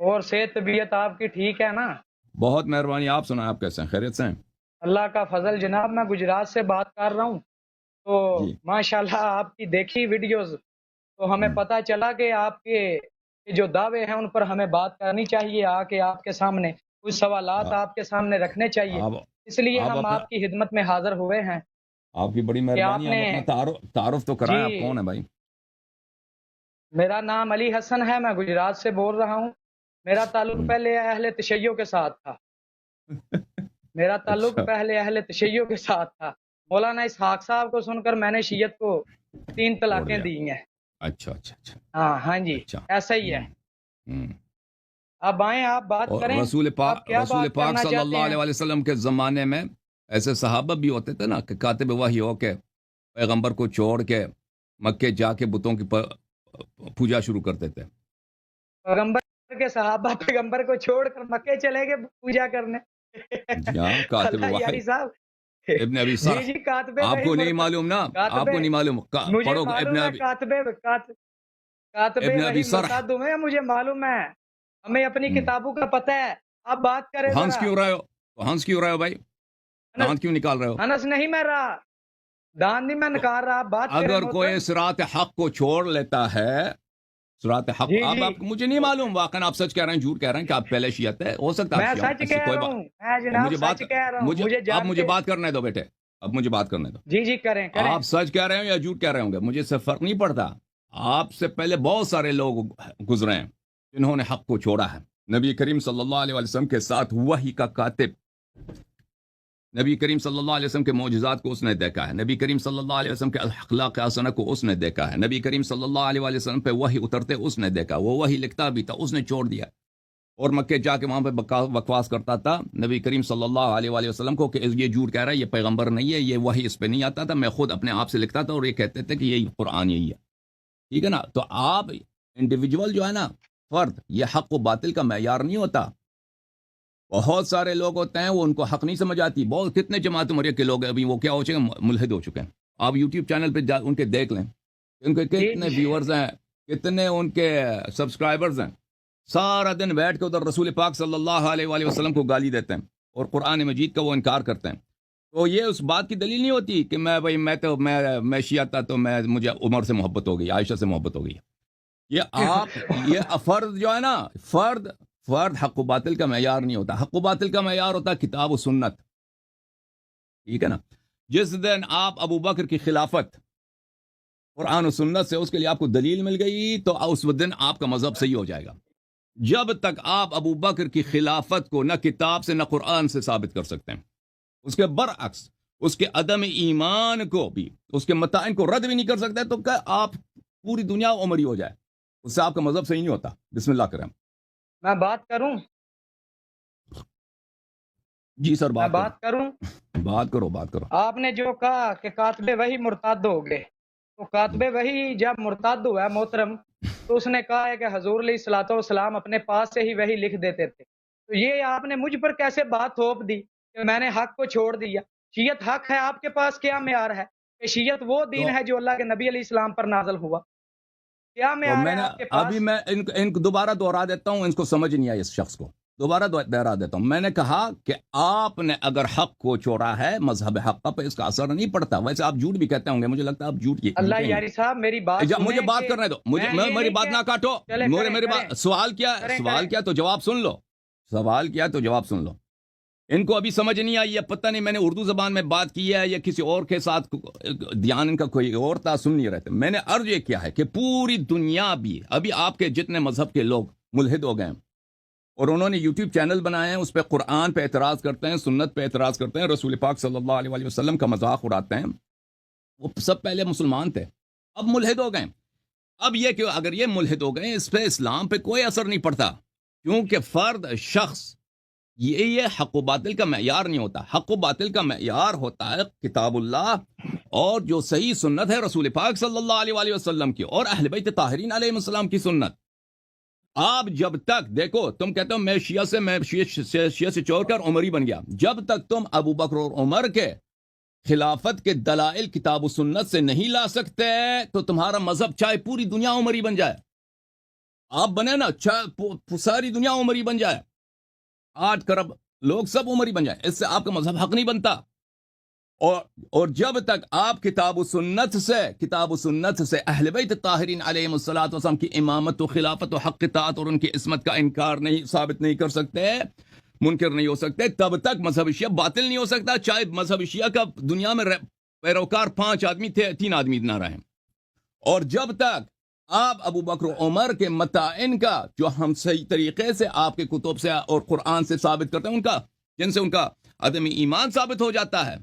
اور صحت طبیعت آپ کی ٹھیک ہے نا؟ بہت مہربانی. آپ سنائیں، آپ کیسے ہیں؟ خیریت سے ہیں؟ اللہ کا فضل جناب، میں گجرات سے بات کر رہا ہوں. تو جی. ماشاءاللہ آپ کی دیکھی ویڈیوز تو ہمیں ہم، پتہ چلا کہ آپ کے جو دعوے ہیں ان پر ہمیں بات کرنی چاہیے، آ کے آپ کے سامنے کچھ سوالات آ- آپ کے سامنے رکھنے چاہیے. آپ اس لیے آپ ہم اپنا، آپ کی خدمت میں حاضر ہوئے ہیں آپ کی بڑی کہ آپ مہربانی. نے. ہم اپنا تعارف تو جی، کرائیں. آپ کون ہیں بھائی؟ میرا نام علی حسن ہے، میں گجرات سے بول رہا ہوں. میرا تعلق ہم. پہلے اہل تشیع کے ساتھ تھا. میرا تعلق اچھا پہلے اہل تشیع کے ساتھ تھا. مولانا اسحاق صاحب کو سن کر میں نے شیعت کو 3 چھوڑ طلاقیں دیا. دی ہیں. اچھا اچھا اچھا ہاں ہاں جی، اچھا. ایسا ہی ہے. ہم، ہم. اب آئیں، آپ بات اور کریں. آپ کیا رسول بات پاک کرنا صلی چاہتے اللہ ہیں؟ علیہ وسلم کے زمانے میں ایسے صحابہ بھی ہوتے تھے نا کہ کاتب وحی ہو کے پیغمبر کو چھوڑ کے مکے جا کے بتوں کی پوجا شروع کرتے تھے. پیغمبر کے صحابہ پیغمبر کو چھوڑ کر مکے چلے گئے پوجا کرنے. جی ہاں، کاتب اللہ وحی یاری صاحب. ابن ابی جی سرح. جی، کاتبے آپ وہی کو نہیں مرتد. معلوم نا؟ آپ کاتبے، کو نہیں معلوم؟ مجھے پڑھو معلوم ہے کاتبے ابن ابی وہی سرح. مرتد ہوئے ہیں، مجھے معلوم ہے. ہمیں اپنی کتابوں کا پتہ ہے. آپ بات کریں تو ہنس ذرا. کیوں رہے ہو؟ بھائی؟ انس دانت کیوں نکال رہے ہو؟ انس نہیں میں رہا، دان نہیں میں تو نکال رہا. آپ بات کریں اگر کوئی محترم. صراط حق کو چھوڑ لیتا ہے، صراط حق، جی جی، آپ مجھے نہیں معلوم واقعا آپ سچ کہہ رہے ہیں جھوٹ کہہ رہے ہیں کہ آپ پہلے شیعت ہے. ہو سکتا ہے آپ میں شیعہ ہوں، سچ ایسی کہہ کوئی رہا بات. ہوں، میں اور جناب سچ کہہ رہا ہوں، مجھے اب مجھے جانتے. بات کرنے دو بیٹے. اب مجھے بات کرنے دو. جی جی، کریں کریں. آپ سچ کہہ رہے ہو یا جھوٹ کہہ رہے ہوں گے مجھے اس سے فرق نہیں پڑتا. آپ سے پہلے بہت سارے لوگ گزرے ہیں جنہوں نے حق کو چھوڑا ہے. نبی کریم صلی اللہ علیہ وسلم کے ساتھ وحی کا کاتب، نبی کریم صلی اللہ علیہ وسلم کے معجزات کو اس نے دیکھا ہے. نبی کریم صلی اللہ علیہ وسلم کے اخلاق حسنہ کو اس نے دیکھا ہے. نبی کریم صلی اللہ علیہ وسلم پہ وحی اترتے اس نے دیکھا. وہ وحی لکھتا بھی تھا، اس نے چھوڑ دیا اور مکے جا کے وہاں پہ بکواس کرتا تھا نبی کریم صلی اللہ علیہ وسلم کو کہ یہ جھوٹ کہہ رہا ہے، یہ پیغمبر نہیں ہے، یہ وحی اس پہ نہیں آتا تھا، میں خود اپنے آپ سے لکھتا تھا اور یہ کہتے تھے کہ یہ قرآن یہی ہے. ٹھیک ہے نا؟ تو آپ انڈیویجول جو ہے نا، فرد، یہ حق و باطل کا معیار نہیں ہوتا. بہت سارے لوگ ہوتے ہیں وہ ان کو حق نہیں سمجھ آتی. بہت کتنے جماعت مرے کے لوگ ہیں ابھی وہ کیا ہو چکے ہیں، ملحد ہو چکے ہیں. آپ یوٹیوب چینل پہ ان کے دیکھ لیں، ان کے جی کتنے جی، ویورز ہیں، کتنے ان کے سبسکرائبرز ہیں. سارا دن بیٹھ کے ادھر رسول پاک صلی اللہ علیہ وآلہ وسلم کو گالی دیتے ہیں اور قرآن مجید کا وہ انکار کرتے ہیں. تو یہ اس بات کی دلیل نہیں ہوتی کہ میں شیعہ تھا تو مجھے عمر سے محبت ہو گئی، عائشہ سے محبت ہو گئی. یہ فرد جو ہے نا، فرد حق و باطل کا معیار نہیں ہوتا. حق و باطل کا معیار ہوتا ہے کتاب و سنت. ٹھیک ہے نا؟ جس دن آپ ابو بکر کی خلافت قرآن و سنت سے اس کے لیے آپ کو دلیل مل گئی تو اس دن آپ کا مذہب صحیح ہو جائے گا. جب تک آپ ابو بکر کی خلافت کو نہ کتاب سے نہ قرآن سے ثابت کر سکتے ہیں، اس کے برعکس اس کے عدم ایمان کو بھی، اس کے متائن کو رد بھی نہیں کر سکتے، تو کہ آپ پوری دنیا عمری ہو جائے، اس سے آپ کا مذہب صحیح نہیں ہوتا. بسم اللہ کریں. میں بات کروں. جی سر، میں بات بات کریں. کروں. بات کرو. آپ نے جو کہا کہ کاتبے وہی مرتد ہو گئے، تو کاتبے وہی جب مرتد ہوا ہے محترم، تو اس نے کہا ہے کہ حضور علیہ الصلوۃ والسلام اپنے پاس سے ہی وہی لکھ دیتے تھے. تو یہ آپ نے مجھ پر کیسے بات تھوپ دی کہ میں نے حق کو چھوڑ دیا؟ شیعت حق ہے، آپ کے پاس کیا معیار ہے کہ شیعت وہ دین تو ہے جو اللہ کے نبی علیہ السلام پر نازل ہوا؟ کیا معیار ہے میں نے آپ کے ابھی پاس؟ میں ان کو دوبارہ دوہرا دیتا ہوں، ان کو سمجھ نہیں آئی. اس شخص کو دوبارہ دوہرا دیتا ہوں. میں نے کہا کہ آپ نے اگر حق کو چھوڑا ہے، مذہب حق کا، پہ اس کا اثر نہیں پڑتا. ویسے آپ جھوٹ بھی کہتے ہوں گے، مجھے لگتا ہے آپ اللہ جھوٹے ہی یاری صاحب میری بات ہیں. مجھے سنیں بات کہ کرنے دو. میں یہ میری نہیں بات کہ نہ کاٹو. چلے میری کریں بات، سوال کریں کیا تو جواب سن لو. سوال کیا تو جواب سن لو. ان کو ابھی سمجھ نہیں آئی ہے، پتہ نہیں میں نے اردو زبان میں بات کی ہے یا کسی اور کے ساتھ دھیان ان کا کوئی اور تھا، سن نہیں رہتے. میں نے عرض یہ کیا ہے کہ پوری دنیا بھی ابھی آپ کے جتنے مذہب کے لوگ ملحد ہو گئے ہیں اور انہوں نے یوٹیوب چینل بنائے ہیں، اس پہ قرآن پہ اعتراض کرتے ہیں، سنت پہ اعتراض کرتے ہیں، رسول پاک صلی اللہ علیہ وآلہ وسلم کا مذاق اڑاتے ہیں. وہ سب پہلے مسلمان تھے، اب ملحد ہو گئے. اب یہ کہ اگر یہ ملحد ہو گئے، اس پہ اسلام پہ کوئی اثر نہیں پڑتا، کیونکہ فرد، شخص، یہ حق و باطل کا معیار نہیں ہوتا. حق و باطل کا معیار ہوتا ہے کتاب اللہ اور جو صحیح سنت ہے رسول پاک صلی اللہ علیہ وآلہ وسلم کی اور اہل بیت طاہرین علیہ السلام کی سنت. آپ جب تک دیکھو، تم کہتے ہو میں شیعہ سے چھوڑ کر عمری بن گیا، جب تک تم ابو بکر اور عمر کے خلافت کے دلائل کتاب و سنت سے نہیں لا سکتے تو تمہارا مذہب چاہے پوری دنیا عمری بن جائے. آپ بنے نا ساری دنیا عمری بن جائے، 8 کروڑ لوگ سب عمری بن جائے، اس سے آپ کا مذہب حق نہیں بنتا. اور جب تک آپ کتاب و سنت سے اہل بیت طاہرین علیہم الصلوۃ والسلام کی امامت و خلافت و حق اطاعت اور ان کی عصمت کا انکار نہیں ثابت نہیں کر سکتے، منکر نہیں ہو سکتے، تب تک مذہب شیعہ باطل نہیں ہو سکتا، چاہے مذہب شیعہ کا دنیا میں پیروکار 5 آدمی تھے، 3 آدمی نہ رہیں. اور جب تک آپ ابو بکر و عمر کے متائن کا جو ہم صحیح طریقے سے آپ کے کتب سے اور قرآن سے ثابت کرتے ہیں، جن سے ان کا عدم ایمان ثابت ہو جاتا ہے،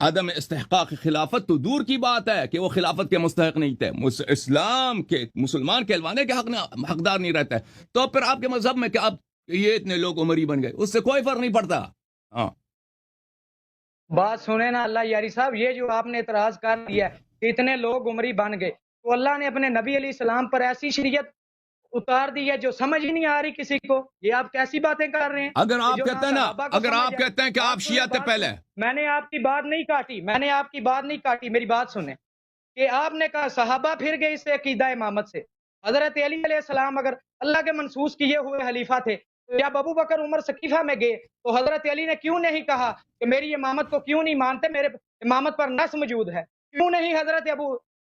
عدم استحقاق خلافت تو دور کی بات ہے کہ وہ خلافت کے مستحق نہیں تھے، اسلام کے مسلمان کہلوانے کے حقدار نہیں رہتے، تو پھر آپ کے مذہب میں کہ آپ یہ اتنے لوگ عمری بن گئے، اس سے کوئی فرق نہیں پڑتا. ہاں بات سنیں نا اللہ یاری صاحب، یہ جو آپ نے اعتراض کر دیا ہے کہ اتنے لوگ عمری بن گئے، تو اللہ نے اپنے نبی علیہ السلام پر ایسی شریعت اتار دی ہے جو سمجھ ہی نہیں آ رہی کسی کو. یہ آپ کیسی باتیں کر رہے ہیں؟ اگر آپ کہتے ہیں نا، اگر آپ کہتے ہیں کہ آپ شیعہ تھے پہلے، میں نے آپ کی بات نہیں کاٹی، میری بات سنیں کہ آپ نے کہا صحابہ پھر گئے اس سے عقیدہ امامت سے. حضرت علی علیہ السلام اگر اللہ کے منصوص کیے ہوئے خلیفہ تھے، تو جب ابو بکر عمر سقیفہ میں گئے تو حضرت علی نے کیوں نہیں کہا کہ میری امامت کو کیوں نہیں مانتے، میرے امامت پر نص موجود ہے؟ کیوں نہیں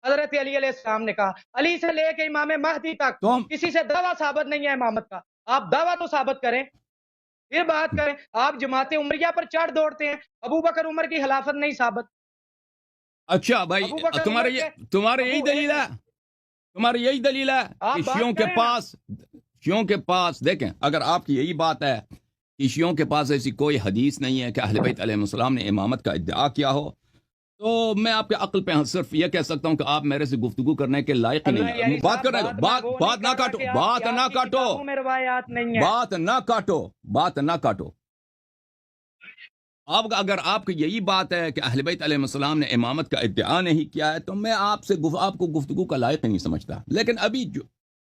حضرت علی علیہ السلام نے کہا؟ علی سے لے کے امام مہدی تک کسی سے دعویٰ ثابت نہیں ہے امامت کا، آپ دعویٰ تو ثابت کریں پھر بات کریں. آپ جماعت عمریہ پر چڑھ دوڑتے ہیں، ابو بکر عمر کی خلافت نہیں ثابت. اچھا بھائی، تمہارے یہی دلیل ہے کہ شیعوں کے پاس دیکھیں، اگر آپ کی یہی بات ہے کہ شیعوں کے پاس ایسی کوئی حدیث نہیں ہے کہ اہل بیت علیہ السلام نے امامت کا ادعا کیا ہو، تو میں آپ کے عقل پہ صرف یہ کہہ سکتا ہوں کہ آپ میرے سے گفتگو کرنے کے لائق نہیں ہیں. بات کرنے دو، بات نہ کاٹو. اگر آپ کی یہی بات ہے کہ اہل بیت علیہ السلام نے امامت کا ادعا نہیں کیا ہے، تو میں آپ کو گفتگو کا لائق نہیں سمجھتا. لیکن ابھی جو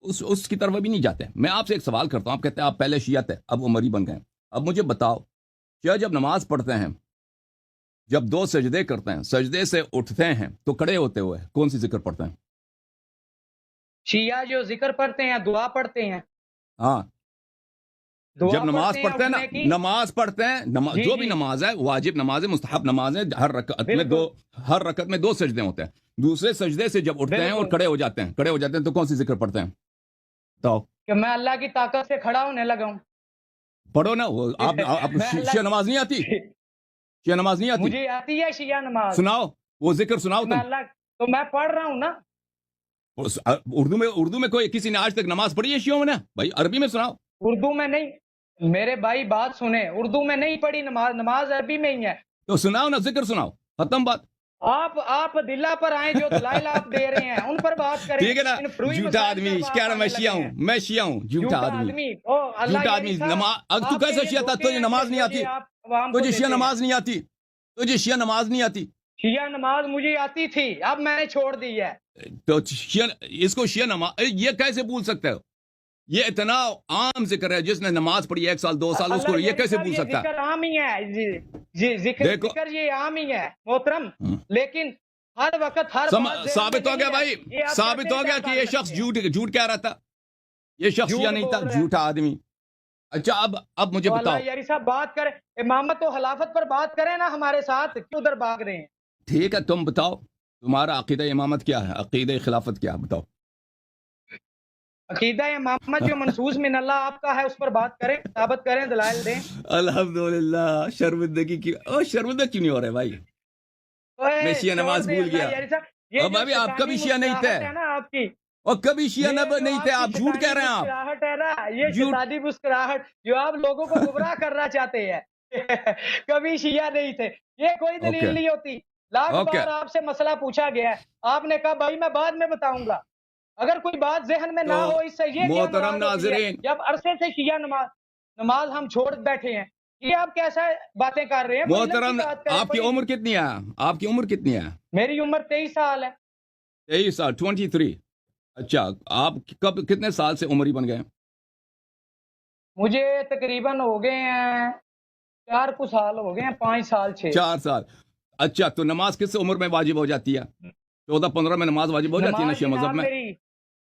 اس کی طرف ابھی نہیں جاتے. میں آپ سے ایک سوال کرتا ہوں، آپ کہتے ہیں آپ پہلے شیعہ تھے، اب عمری بن گئے. اب مجھے بتاؤ، شیعہ جب نماز پڑھتے ہیں، جب 2 سجدے کرتے ہیں، سجدے سے اٹھتے ہیں تو کھڑے ہوتے ہوئے کون سی ذکر پڑھتے ہیں؟ شیعہ جو ذکر پڑھتے ہیں دعا پڑھتے ہیں. ہاں، جب نماز پڑھتے ہیں نا، نماز پڑھتے ہیں، جو بھی نماز ہے، واجب نماز ہے، مستحب نماز ہے، ہر رکعت میں 2 سجدے ہوتے ہیں. دوسرے سجدے سے جب اٹھتے ہیں اور کھڑے ہو جاتے ہیں تو کون سی ذکر پڑھتے ہیں؟ تو کہ میں اللہ کی طاقت سے کھڑا ہونے لگا ہوں. پڑھو نا. آپ شیعہ نماز نہیں آتی؟ شیعہ نماز نہیں آتی؟ مجھے آتی ہے شیعہ نماز. سناؤ وہ ذکر، سناؤ تم. تو میں پڑھ رہا ہوں نا. اردو میں کوئی کسی نے آج تک نماز پڑھی ہے شیعوں میں؟ بھائی عربی میں سناؤ. اردو میں نہیں میرے بھائی، بات سنیں، اردو میں نہیں پڑھی نماز عربی میں ہی ہے. تو سناؤ نا، ذکر سناؤ، ختم بات. آپ دلہ پر آئیں، جو دلائل آپ دے رہے ہیں ان پر بات کریں. ٹھیک ہے نا، جھوٹا آدمی کہہ رہا میں شیعہ ہوں. جھوٹا آدمی. تو کیسے شیعہ تھا؟ تجھے نماز نہیں آتی؟ تجھے شیعہ نماز نہیں آتی؟ شیعہ نماز مجھے آتی تھی، اب میں نے چھوڑ دی ہے. تو اس کو شیعہ نماز یہ کیسے بھول سکتے ہو؟ یہ اتنا عام ذکر ہے، جس نے نماز پڑھی 1 سال 2 سال، اس کو یہ کیسے بھول سکتا ہے؟ ذکر عام ہی ہے، ذکر یہ عام ہی ہے محترم، لیکن ہر وقت ثابت ہو گیا بھائی، ثابت ہو گیا کہ یہ شخص جھوٹ کہہ رہا تھا، یہ شخص شیعہ نہیں تھا، جھوٹا آدمی. اچھا اب مجھے بتاؤ یاری صاحب، بات کریں امامت و خلافت پر، بات کریں نا ہمارے ساتھ، کیوں ادھر بھاگ رہے ہیں؟ ٹھیک ہے، تم بتاؤ تمہارا عقیدہ امامت کیا ہے، عقیدہ خلافت کیا ہے، بتاؤ. عقیدہ امامت جو منصوص من اللہ آپ کا ہے، اس پر بات کریں، ثابت کریں، دلائل دیں. الحمدللہ. شرمندگی کی شرمندہ کیوں نہیں ہو رہے بھائی؟ میں شیعہ نماز بھول گیا. اب ابھی آپ کبھی شیعہ نہیں تھے، آپ کی اور کبھی شیعہ نہیں تھے، آپ جھوٹ کہہ رہے ہیں. مسکراہٹ ہے نا، یہ شیطانی مسکراہٹ جو آپ لوگوں کو گمراہ کرنا چاہتے ہیں. کبھی شیعہ نہیں تھے، یہ کوئی دلیل نہیں ہوتی. لاکھ بار آپ سے مسئلہ پوچھا گیا ہے، آپ نے کہا بھائی میں بعد میں بتاؤں گا. اگر کوئی بات ذہن میں نہ ہو، اس سے یہ محترم ناظرین، جب عرصے سے شیعہ نماز ہم چھوڑ بیٹھے ہیں، یہ آپ کیسا باتیں کر رہے ہیں؟ محترم، آپ کی عمر کتنی ہے؟ آپ کی عمر کتنی ہے؟ میری عمر 23 سال ہے. 23 سال 23. اچھا، آپ کتنے سال سے عمری بن گئے؟ مجھے تقریباً ہو گئے ہیں 4 سال ہو گئے ہیں، 5 سال 6. 4 سال. اچھا، تو نماز کس عمر میں واجب ہو جاتی ہے؟ 14-15 میں نماز واجب ہو جاتی ہے نا شیعہ مذہب میں؟